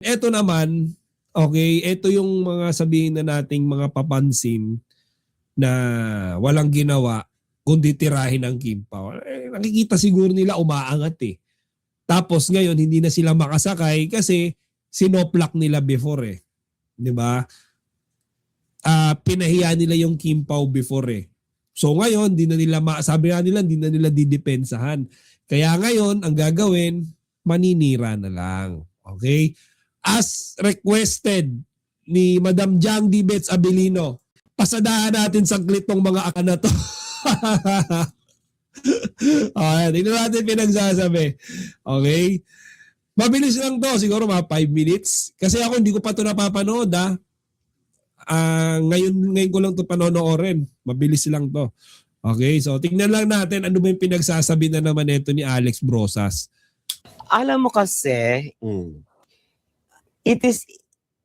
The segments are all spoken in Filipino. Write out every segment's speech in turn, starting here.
Eto naman, okay, eto yung mga sabihin na nating mga papansin na walang ginawa kundi tirahin ang Kim Pao. Nakikita siguro nila umaangat eh. Tapos ngayon hindi na sila makasakay kasi sinoplak nila before eh. 'Di ba? Pinahiya nila yung Kim Pao before eh. So ngayon, sabi nga nila, hindi na nila didepensahan. Kaya ngayon, ang gagawin, maninira na lang. Okay? As requested ni Madam Jang D. Bets Abilino, pasadahan natin saglit tong mga aka na to. Okay, tingnan natin pinagsasabi. Okay? Mabilis lang to, siguro mga 5 minutes. Kasi ako hindi ko pa to napapanood ngayon ko lang to panonoorin. Mabilis lang to. Okay, so tingnan lang natin ano ba yung pinagsasabi na naman ito ni Alex Brosas. Alam mo kasi, it is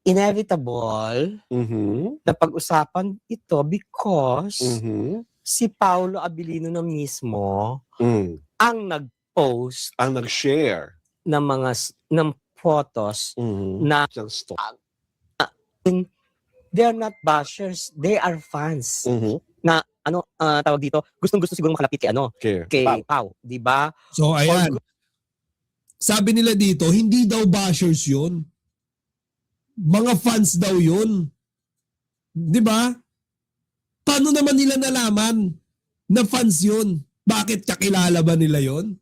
inevitable na pag-usapan ito because si Paolo Abilino na mismo ang nag-post, ang nag-share ng mga ng photos na ng stock. they're not bashers, they are fans. Na tawag dito, gustong-gusto siguro makalapit kay Pao, 'di ba? So ayan. Sabi nila dito, hindi daw bashers 'yun. Mga fans daw 'yun. 'Di ba? Paano naman nila nalaman na fans 'yun? Bakit kakilala ba nila 'yun?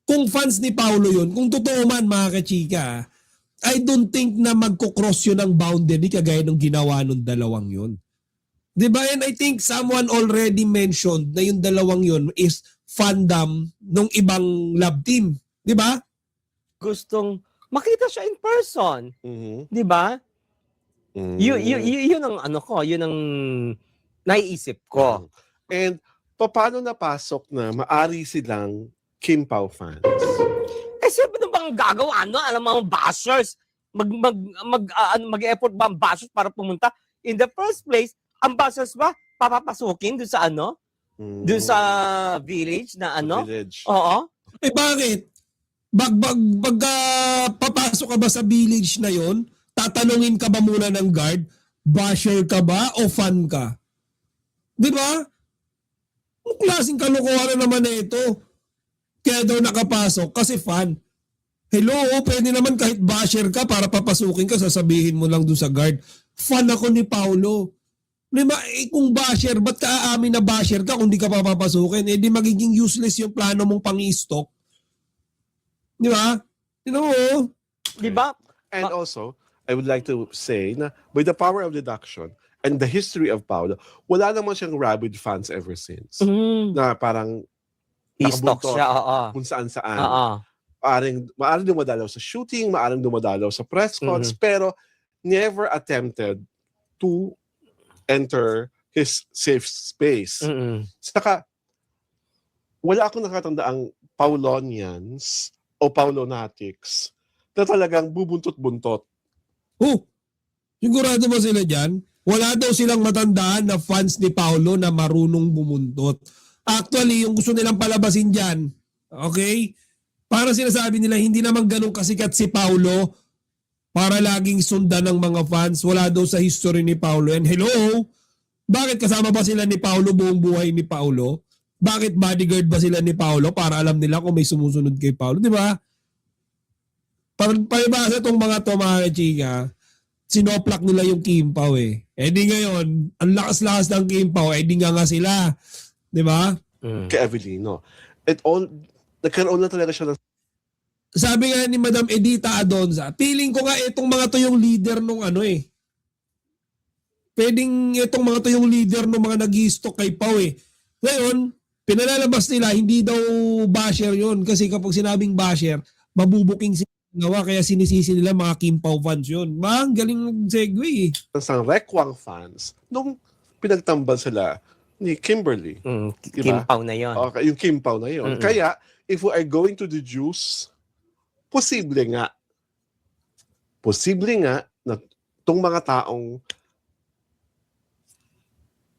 Kung fans ni Paolo 'yun, kung totoo man mga kachika, I don't think na magkocross yun ang boundary kagaya ng ginawa nung dalawang yun. Diba? And I think someone already mentioned na yung dalawang yun is fandom ng ibang love team. Diba? Gustong makita siya in person. Di ba? Yun ang yun ang naiisip ko. And paano napasok na maari silang Kim Pao fans? Siyempre na bang gagawa, alam mo, bashers, mag-effort ba ang bashers para pumunta? In the first place, ang bashers ba, papapasukin doon sa doon sa village na Village. Oo. Eh bakit? Papasok ka ba sa village na yon? Tatanungin ka ba muna ng guard? Basher ka ba o fan ka? Di ba? Anong klaseng kalokohan na naman na ito? Kaya daw nakapasok kasi fan. Hello, pwede naman kahit basher ka para papasukin ka, sasabihin mo lang dun sa guard, fan ako ni Paolo. Diba, kung basher, ba't ka aamin na basher ka kung di ka papapasukin? Eh di magiging useless yung plano mong pang-i-stock. Di ba? Di ba? And also, I would like to say na with the power of deduction and the history of Paolo, wala naman siyang rabid fans ever since. Na parang I-stock siya, kung saan-saan. Maaring dumadalaw sa shooting, maaring dumadalaw sa press cons, pero never attempted to enter his safe space. Saka, wala akong nakatandaang Paulonians o Paulonatics na talagang bubuntot-buntot. Sigurado ba sila dyan? Wala daw silang matandaan na fans ni Paolo na marunong bumuntot. Actually, yung gusto nilang palabasin dyan, okay? Para sinasabi nila, hindi naman ganun kasikat si Paolo para laging sundan ng mga fans. Wala daw sa history ni Paolo. And hello, bakit kasama ba sila ni Paolo buong buhay ni Paolo? Bakit bodyguard ba sila ni Paolo para alam nila kung may sumusunod kay Paolo? Di ba? Palibasa itong mga to, mga chika, sinoplak nila yung Kim Pao eh. Eh di ngayon, ang lakas-lakas ng Kim Pao, eh di nga sila. Di ba? Kay Avelino. Nagkaroon na talaga siya ng... Sabi nga ni Madam Edita Adonza, feeling ko nga itong mga to yung leader nung Pwedeng itong mga to yung leader nung mga nag-i-stock kay Pao eh. Ngayon, pinalalabas nila, hindi daw basher yon kasi kapag sinabing basher, mabubuking sinawa kaya sinisisi nila mga Kim Pao fans yun. Ang galing mag-segue eh. Sang Rekwang fans, nung pinagtambal sila ni Kimberly. Diba? Kim Pao na yon. Okay, yung Kim Pao na yon. Kaya, if we are going to deduce, posible nga na itong mga taong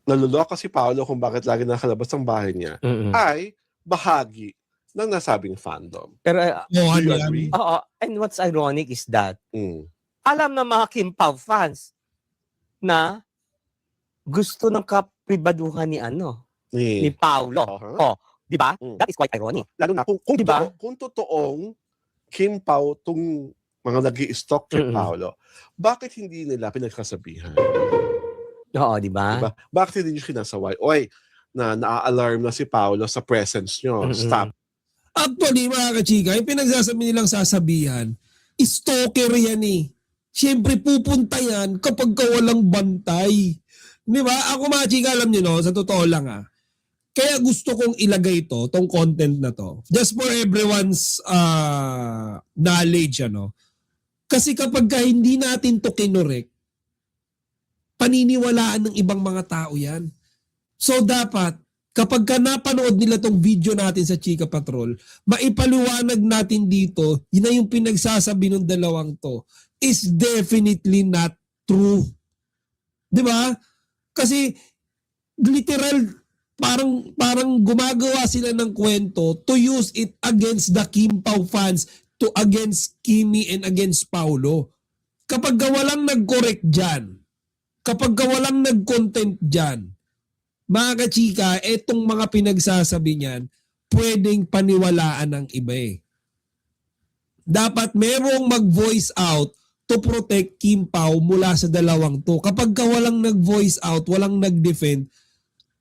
naluloka si Paolo kung bakit lagi nakalabas ang bahay niya, ay bahagi ng nasabing fandom. Pero, Oh, Do you ano yan? agree? oo, and what's ironic is that, Mm. alam ng mga Kim Pao fans na gusto ng kapribaduhan ni ni Paolo. Uh-huh. Oh, di ba? Mm. That is quite ironic. Lalo na kung, Diba? kung totoong Kim Pao tong mga nag-i-stalk kay Mm-mm. Paolo, bakit hindi nila pinagsasabihan? Oo, di ba? Diba? Bakit hindi nyo kinasaway? Oy, na-alarm na si Paolo sa presence nyo. Mm-mm. Stop. Actually, mga kachika, yung pinagsasabi nilang sasabihan, stalker yan eh. Siyempre, pupunta yan kapag ka walang bantay. Di ba? Ako mga chika, alam niyo no, sa totoo lang kaya gusto kong ilagay tong content na to, just for everyone's knowledge, Kasi kapag ka hindi natin to kinorek, paniniwalaan ng ibang mga tao yan. So dapat, kapag ka napanood nila tong video natin sa Chika Patrol, maipaliwanag natin dito, yun na yung pinagsasabi ng dalawang to, is definitely not true. Di ba? Kasi literal, parang gumagawa sila ng kwento to use it against the Kim Pao fans, to against Kimi and against Paolo. Kapag walang nag-correct dyan, kapag walang nag-content dyan, mga kachika, etong mga pinagsasabi niyan, pwedeng paniwalaan ng iba eh. Dapat merong mag-voice out to protect Kim Pao mula sa dalawang to. Kapag walang nag-voice out, walang nag-defend,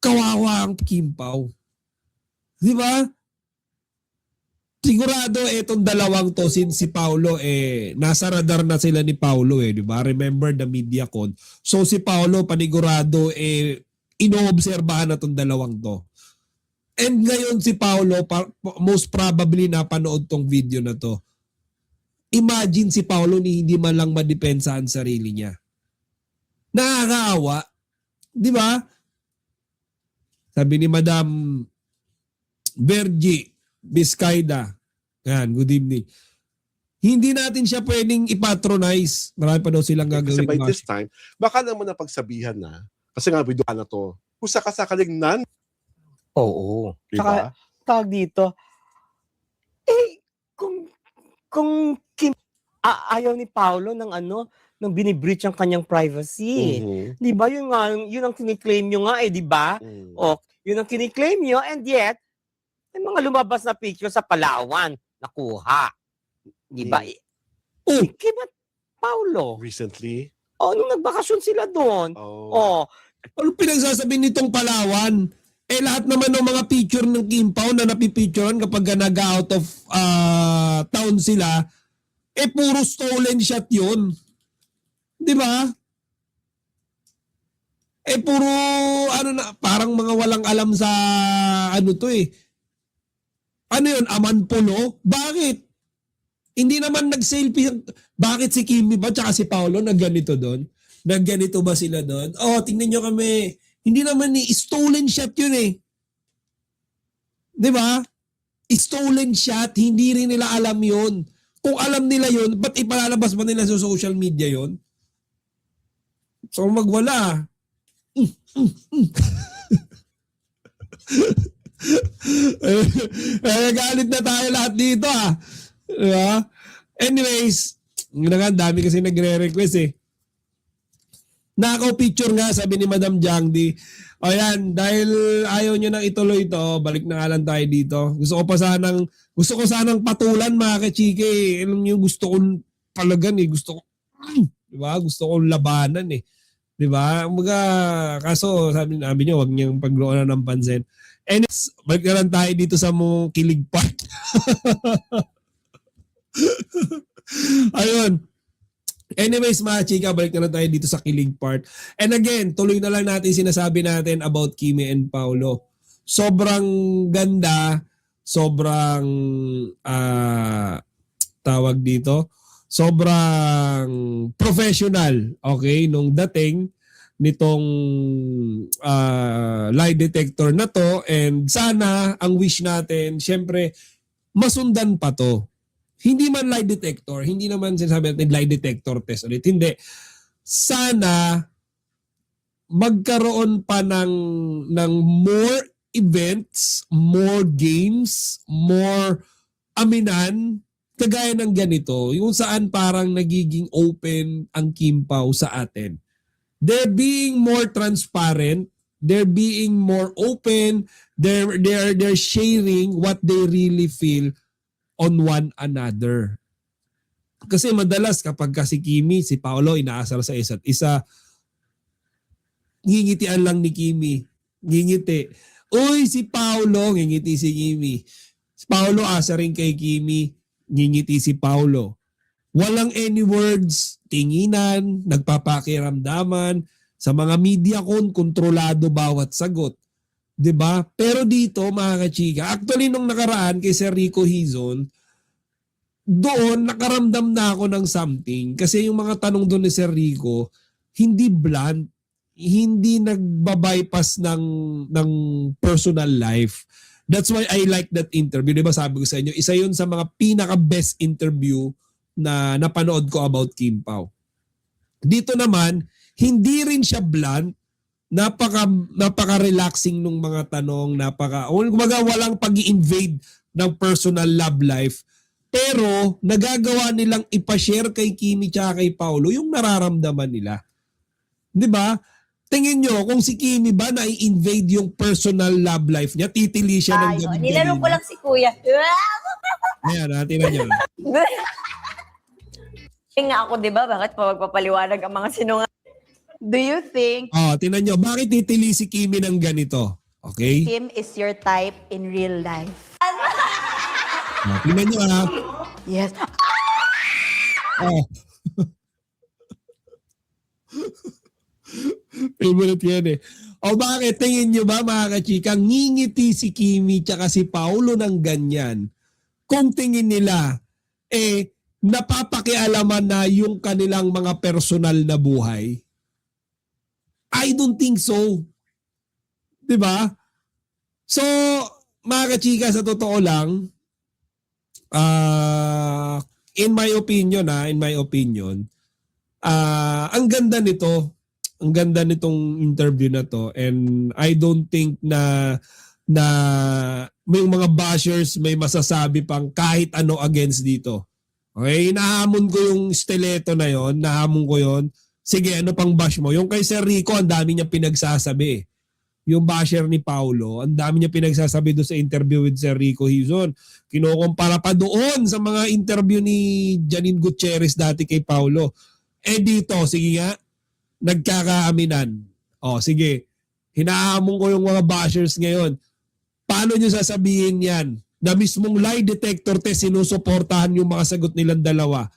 kawawa ang Kim Pao. Di ba? Sigurado etong dalawang to, since si Paolo nasa radar na sila ni Paolo di ba? Remember the MediaCon. So si Paolo panigurado inoobserbahan na tong dalawang to. And ngayon si Paolo most probably napanood tong video na to. Imagine si Paolo ni hindi man lang madepensa ang sarili niya. Nakakaawa. Di ba? Sabi ni Madam Bergie Biscayda. Yan, good evening. Hindi natin siya pwedeng ipatronize. Marami pa daw silang Kasi gagawin. by this time, baka naman napagsabihan na, kasi nga video na to, kung sakasakaling Oo. diba? Saka, tawag dito, kung Kim, ayaw ni Paolo ng nang binibreach ang kanyang privacy. Mhm. Di ba? Yun ang kiniklaim nyo nga di ba? Mm. O, yun ang kiniklaim nyo, and yet, may mga lumabas na picture sa Palawan, nakuha. Di ba? Oh. Kim at Paolo. Recently? Nung nagbakasyon sila doon. Oh. Ano pinagsasabi nitong Palawan? Lahat naman ng mga picture ng Kim Pao na napipicturean kapag nag-out of town sila, puro stolen shot yun. Di ba? Puro, parang mga walang alam sa, to Ano yun, Amanpulo? Bakit? Hindi naman nag-selfie. Bakit si Kimi ba tsaka si Paolo nagganito doon? Nagganito ba sila doon? Tingnan nyo kami. Hindi naman stolen shot yun Di ba? Stolen shot, hindi rin nila alam yun. Kung alam nila yun, ba't ipalalabas ba nila sa social media yun? So magwala. Galit na tayo lahat dito Diba? Anyways, dami kasi nagre-request Nakaw picture nga, sabi ni Madam Jangdi. Yan, dahil ayaw nyo nang ituloy ito, balik na nga lang tayo dito. Gusto ko sanang patulan mga kachike. Alam nyo, gusto kong palagan diba? Gusto kong labanan Diba? Kaso sabi nyo, wag niyang pagloonan ng pansin. And balik na lang tayo dito sa mong kilig part. Ayun. Anyways mga chika, balik na lang tayo dito sa kilig part. And again, tuloy na lang natin sinasabi natin about Kimi and Paolo. Sobrang ganda, sobrang tawag dito, sobrang professional, okay, nung dating nitong lie detector na to, and sana ang wish natin, syempre, masundan pa to. Hindi man lie detector, hindi naman sinasabi natin lie detector test ulit. Hindi. Sana magkaroon pa ng more events, more games, more aminan, kagaya ng ganito, yung saan parang nagiging open ang Kim Pao sa atin. They're being more transparent, they're being more open, they're sharing what they really feel on one another. Kasi madalas kapag si Kimi, si Paolo inaasar sa isa't isa, ngingitian lang ni Kimi. Ngingiti. Uy, si Paolo, ngingiti si Kimi. Si Paolo asarin kay Kimi, ngingiti si Paolo. Walang any words, tinginan, nagpapakiramdaman. Sa mga media kontrolado bawat sagot. 'Di ba? Pero dito, mga kachika, actually nung nakaraan kay Sir Rico Hizon, doon nakaramdam na ako ng something. Kasi yung mga tanong doon ni Sir Rico, hindi blunt, hindi nagbabypass ng personal life. That's why I like that interview. Diba sabi ko sa inyo, isa yun sa mga pinaka-best interview na napanood ko about Kim Pao. Dito naman, hindi rin siya blunt, napaka-relaxing nung mga tanong, walang pag-i-invade ng personal love life. Pero nagagawa nilang ipashare kay Kimi tsaka kay Paolo yung nararamdaman nila. 'Di ba? Tingin nyo, kung si Kimi ba na-invade yung personal love life niya, titili siya ng gabi-gabi. Nilalong ko lang si Kuya. Ayan, natin nyo. Nga ako, di ba? Bakit pa magpapaliwanag ang mga sinungaling? Do you think Tingnan nyo, bakit titili si Kimi ng ganito? Okay? Kim is your type in real life? Tingnan nyo ha. Yes. Oh. Favorite yan eh. O bakit? Tingin nyo ba mga kachika, ngingiti si Kimi tsaka si Paolo ng ganyan? Kung tingin nila, napapakialaman na yung kanilang mga personal na buhay? I don't think so. Diba? So, mga kachika, sa totoo lang, in my opinion, ang ganda nito. Ang ganda nitong interview na to, and I don't think na may mga bashers may masasabi pang kahit ano against dito. Okay, nahamon ko yung stiletto na yon, nahamon ko yon. Sige, ano pang bash mo? Yung kay Sir Rico, ang dami niya pinagsasabi. Yung basher ni Paolo, ang dami niya pinagsasabi doon sa interview with Sir Rico Hizon. Kinukumpara pa doon sa mga interview ni Janine Gutierrez dati kay Paolo. Dito, sige nga, nagkakaaminan. Sige. Hinahamon ko yung mga bashers ngayon. Paano nyo sasabihin yan? Na mismong lie detector test sinusuportahan yung mga sagot nilang dalawa.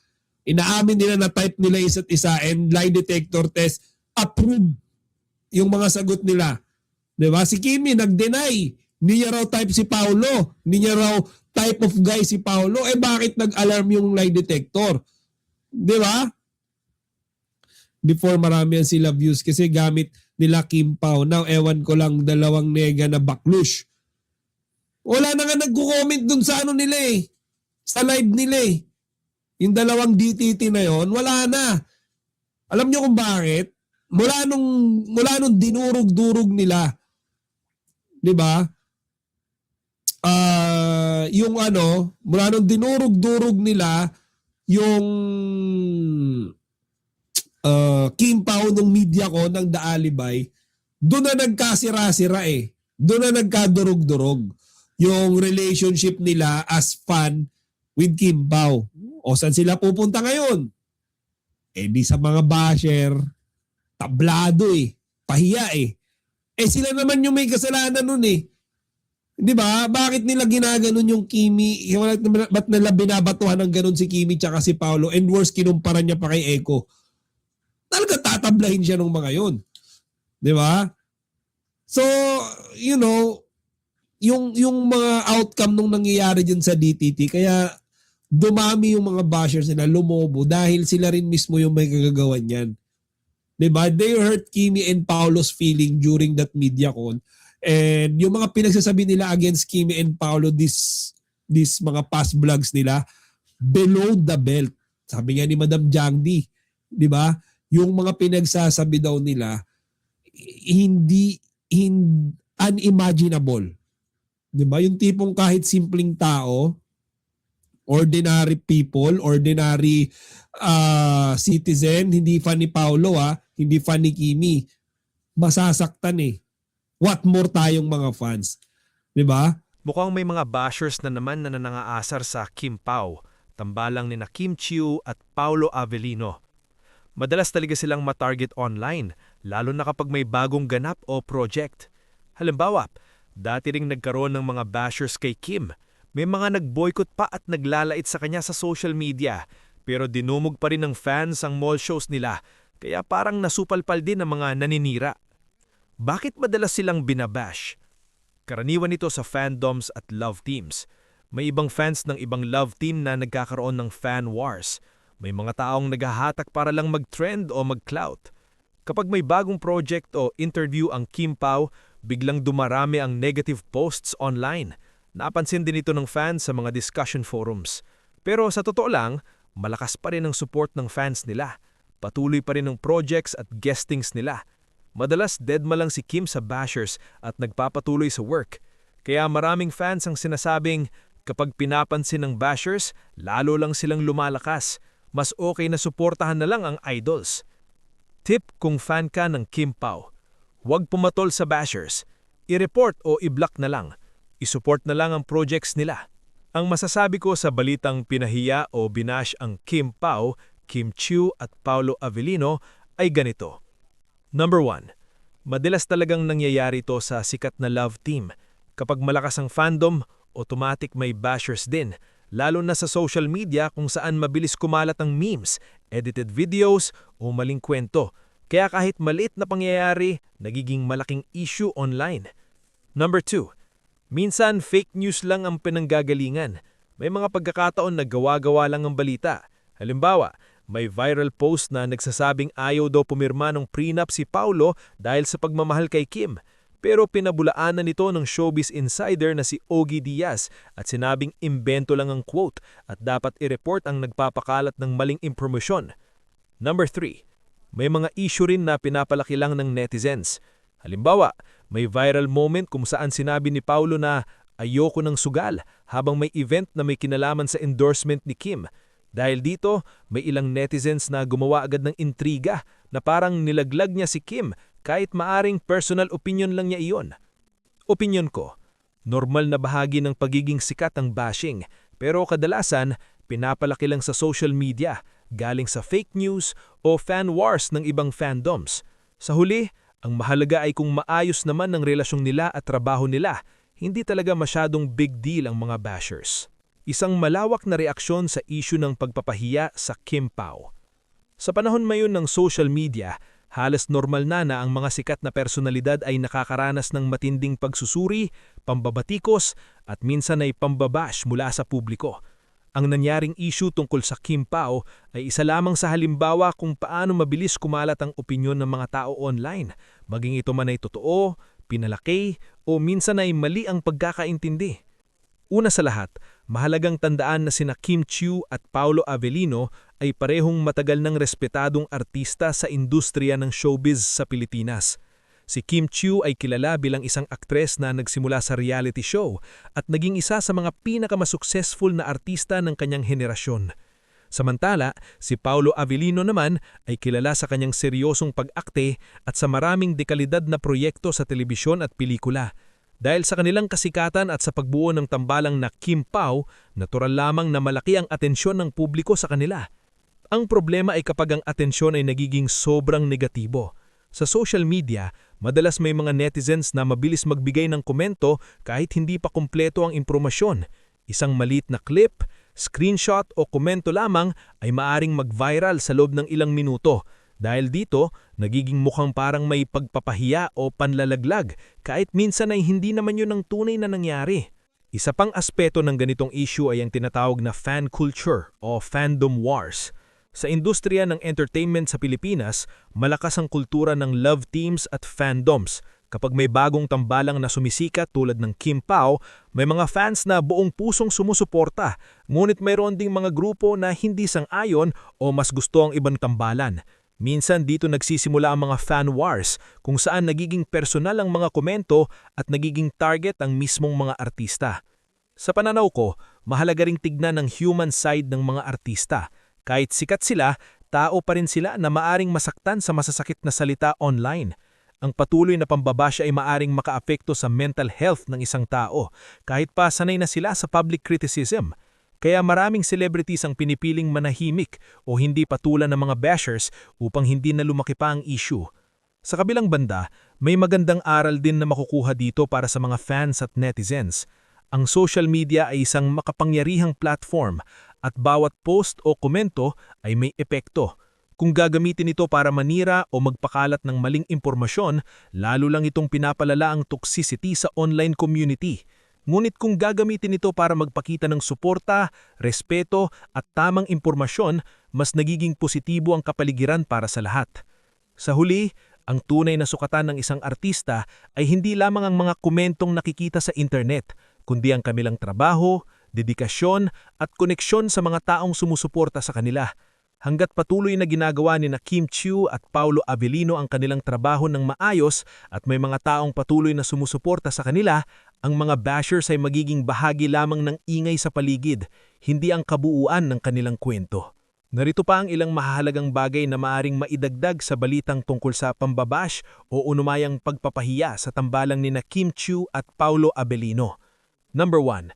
Inaamin nila na type nila isa't isa, and lie detector test approve yung mga sagot nila. Diba? Si Kimi nag-deny. Hindi niya raw type si Paolo. Hindi niya raw type of guy si Paolo. Bakit nag-alarm yung lie detector? Diba? Before marami yan sila views kasi gamit nila Kim Pao. Now, ewan ko lang dalawang nega na baklush. Wala na nga nagko-comment dun sa ano nila eh. Sa live nila eh. Yung dalawang DTT na yon, wala na. Alam nyo kung bakit? Mula nung dinurog-durog nila. 'Di ba? Mula nung dinurog-durog nila yung Kim Pao ng media ko ng The Alibay, doon na nagkasira-sira eh. Doon na nagkadurog-durog yung relationship nila as fan with Kim Pao. O saan sila pupunta ngayon? Di sa mga basher, tablado eh, pahiya eh. Sila naman yung may kasalanan nun eh. Di ba? Bakit nila ginaganon yung Kimi? Ba't nila binabatuhan ng ganon si Kimi tsaka si Paolo? And worse, kinumpara niya pa kay Eko. Talaga tatablahin siya ng mga yun. Di ba? So, yung mga outcome nung nangyayari dyan sa DTT, kaya dumami yung mga bashers nila, lumobo, dahil sila rin mismo yung may kagagawan yan. Diba? They hurt Kimi and Paolo's feeling during that media con. And yung mga pinagsasabi nila against Kimi and Paolo, this mga past vlogs nila, below the belt. Sabi nga ni Madam Jangdi, di ba? Yung mga pinagsasabi daw nila, unimaginable. 'Di ba? Yung tipong kahit simpleng tao, ordinary people, ordinary citizen, hindi fan ni Paulo hindi fan ni Kimi, masasaktan eh. What more tayong mga fans? 'Di ba? Mukhang may mga bashers na naman na nanangaasar sa Kim Pao, tambalang ni na Kim Chiu at Paulo Avellino. Madalas talaga silang matarget online, lalo na kapag may bagong ganap o project. Halimbawa, dati ring nagkaroon ng mga bashers kay Kim. May mga nag-boycott pa at naglalait sa kanya sa social media, pero dinumog pa rin ng fans ang mall shows nila, kaya parang nasupalpal din ang mga naninira. Bakit madalas silang binabash? Karaniwan ito sa fandoms at love teams. May ibang fans ng ibang love team na nagkakaroon ng fan wars. May mga taong naghahatak para lang mag-trend o mag-clout. Kapag may bagong project o interview ang Kim Pao, biglang dumarami ang negative posts online. Napansin din ito ng fans sa mga discussion forums. Pero sa totoo lang, malakas pa rin ang support ng fans nila. Patuloy pa rin ang projects at guestings nila. Madalas deadma lang si Kim sa bashers at nagpapatuloy sa work. Kaya maraming fans ang sinasabing kapag pinapansin ng bashers, lalo lang silang lumalakas. Mas okay na suportahan na lang ang idols. Tip kung fan ka ng Kim Pao, huwag pumatol sa bashers. I-report o i-block na lang. I-support na lang ang projects nila. Ang masasabi ko sa balitang pinahiya o binash ang Kim Pao, Kim Chiu at Paulo Avellino ay ganito. Number 1. Madalas talagang nangyayari ito sa sikat na love team. Kapag malakas ang fandom, automatic may bashers din, lalo na sa social media kung saan mabilis kumalat ang memes, edited videos o maling kwento. Kaya kahit maliit na pangyayari, nagiging malaking issue online. Number 2. Minsan fake news lang ang pinanggagalingan. May mga pagkakataon na gawa-gawa lang ang balita. Halimbawa, may viral post na nagsasabing ayaw daw pumirma ng prenup si Paulo dahil sa pagmamahal kay Kim. Pero pinabulaanan nito ng showbiz insider na si Ogie Diaz at sinabing imbento lang ang quote at dapat i-report ang nagpapakalat ng maling impormasyon. Number 3. May mga issue rin na pinapalaki lang ng netizens. Halimbawa, may viral moment kung saan sinabi ni Paulo na ayoko ng sugal habang may event na may kinalaman sa endorsement ni Kim. Dahil dito, may ilang netizens na gumawa agad ng intriga na parang nilaglag niya si Kim kahit maaring personal opinion lang niya iyon. Opinion ko, normal na bahagi ng pagiging sikat ang bashing, pero kadalasan pinapalaki lang sa social media, galing sa fake news o fan wars ng ibang fandoms. Sa huli, ang mahalaga ay kung maayos naman ang relasyon nila at trabaho nila, hindi talaga masyadong big deal ang mga bashers. Isang malawak na reaksyon sa issue ng pagpapahiya sa Kim Pao. Sa panahon ngayon ng social media, halos normal na ang mga sikat na personalidad ay nakakaranas ng matinding pagsusuri, pambabatikos at minsan ay pambabash mula sa publiko. Ang nangyaring issue tungkol sa Kim Pao ay isa lamang sa halimbawa kung paano mabilis kumalat ang opinyon ng mga tao online, maging ito man ay totoo, pinalaki o minsan ay mali ang pagkakaintindi. Una sa lahat, mahalagang tandaan na sina Kim Chiu at Paulo Avellino ay parehong matagal ng respetadong artista sa industriya ng showbiz sa Pilipinas. Si Kim Chiu ay kilala bilang isang aktres na nagsimula sa reality show at naging isa sa mga pinakamasuksesful na artista ng kanyang henerasyon. Samantala, si Paulo Avellino naman ay kilala sa kanyang seryosong pag-akte at sa maraming dekalidad na proyekto sa telebisyon at pelikula. Dahil sa kanilang kasikatan at sa pagbuo ng tambalang na Kim Pao, natural lamang na malaki ang atensyon ng publiko sa kanila. Ang problema ay kapag ang atensyon ay nagiging sobrang negatibo. Sa social media, madalas may mga netizens na mabilis magbigay ng komento kahit hindi pa kumpleto ang impormasyon. Isang maliit na clip, screenshot o komento lamang ay maaring mag-viral sa loob ng ilang minuto. Dahil dito, nagiging mukhang parang may pagpapahiya o panlalaglag kahit minsan ay hindi naman yun ang tunay na nangyari. Isa pang aspeto ng ganitong issue ay ang tinatawag na fan culture o fandom wars. Sa industriya ng entertainment sa Pilipinas, malakas ang kultura ng love teams at fandoms. Kapag may bagong tambalang na sumisikat tulad ng Kim Pao, may mga fans na buong pusong sumusuporta, ngunit mayroon ding mga grupo na hindi sang-ayon o mas gusto ang ibang tambalan. Minsan dito nagsisimula ang mga fan wars kung saan nagiging personal ang mga komento at nagiging target ang mismong mga artista. Sa pananaw ko, mahalaga ring tignan ang human side ng mga artista. Kahit sikat sila, tao pa rin sila na maaring masaktan sa masasakit na salita online. Ang patuloy na pambabasya ay maaring makaapekto sa mental health ng isang tao kahit pa sanay na sila sa public criticism. Kaya maraming celebrities ang pinipiling manahimik o hindi patulan ng mga bashers upang hindi na lumaki pa ang issue. Sa kabilang banda, may magandang aral din na makukuha dito para sa mga fans at netizens. Ang social media ay isang makapangyarihang platform at bawat post o komento ay may epekto. Kung gagamitin ito para manira o magpakalat ng maling impormasyon, lalo lang itong pinapalala ang toxicity sa online community. Ngunit kung gagamitin ito para magpakita ng suporta, respeto at tamang impormasyon, mas nagiging positibo ang kapaligiran para sa lahat. Sa huli, ang tunay na sukatan ng isang artista ay hindi lamang ang mga komentong nakikita sa internet, kundi ang kanilang trabaho, dedikasyon at koneksyon sa mga taong sumusuporta sa kanila. Hanggat patuloy na ginagawa ni Kim Chiu at Paulo Avellino ang kanilang trabaho ng maayos at may mga taong patuloy na sumusuporta sa kanila, ang mga bashers ay magiging bahagi lamang ng ingay sa paligid, hindi ang kabuuan ng kanilang kwento. Narito pa ang ilang mahahalagang bagay na maaring maidagdag sa balitang tungkol sa pambabash o unumayang pagpapahiya sa tambalang ni Kim Chiu at Paulo Avellino. Number 1.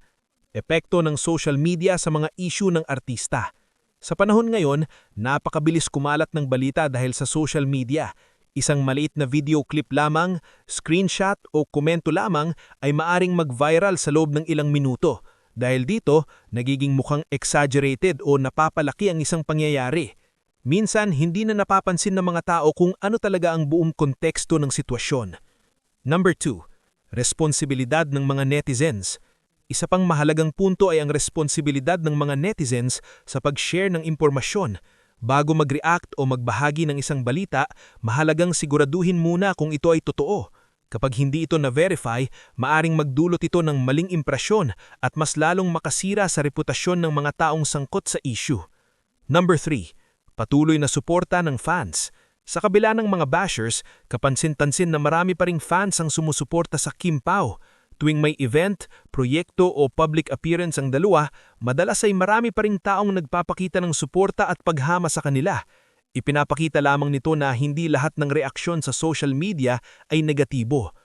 Epekto ng social media sa mga issue ng artista. Sa panahon ngayon, napakabilis kumalat ng balita dahil sa social media. Isang maliit na video clip lamang, screenshot o komento lamang ay maaring mag-viral sa loob ng ilang minuto. Dahil dito, nagiging mukhang exaggerated o napapalaki ang isang pangyayari. Minsan, hindi na napapansin ng mga tao kung ano talaga ang buong konteksto ng sitwasyon. Number 2. Responsibilidad ng mga netizens. Isa pang mahalagang punto ay ang responsibilidad ng mga netizens sa pag-share ng impormasyon. Bago mag-react o magbahagi ng isang balita, mahalagang siguraduhin muna kung ito ay totoo. Kapag hindi ito na-verify, maaring magdulot ito ng maling impresyon at mas lalong makasira sa reputasyon ng mga taong sangkot sa issue. Number 3. Patuloy na suporta ng fans. Sa kabila ng mga bashers, kapansin-pansin na marami pa ring fans ang sumusuporta sa Kim Pao. Tuwing may event, proyekto o public appearance ang dalawa, madalas ay marami pa ring taong nagpapakita ng suporta at paghama sa kanila. Ipinapakita lamang nito na hindi lahat ng reaksyon sa social media ay negatibo.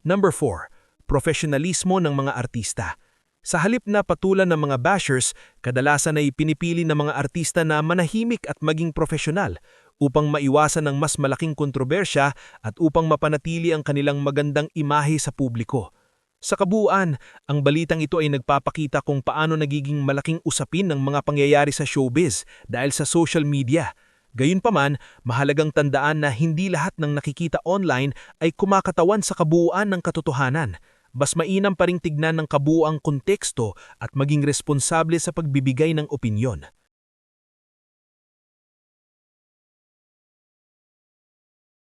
Number 4. Profesionalismo ng mga artista. Sa halip na patulan ng mga bashers, kadalasan ay pinipili ng mga artista na manahimik at maging profesional upang maiwasan ng mas malaking kontrobersya at upang mapanatili ang kanilang magandang imahe sa publiko. Sa kabuuan, ang balitang ito ay nagpapakita kung paano nagiging malaking usapin ng mga pangyayari sa showbiz dahil sa social media. Gayunpaman, mahalagang tandaan na hindi lahat ng nakikita online ay kumakatawan sa kabuuan ng katotohanan. Mas mainam pa ring tignan ng kabuuang konteksto at maging responsable sa pagbibigay ng opinyon.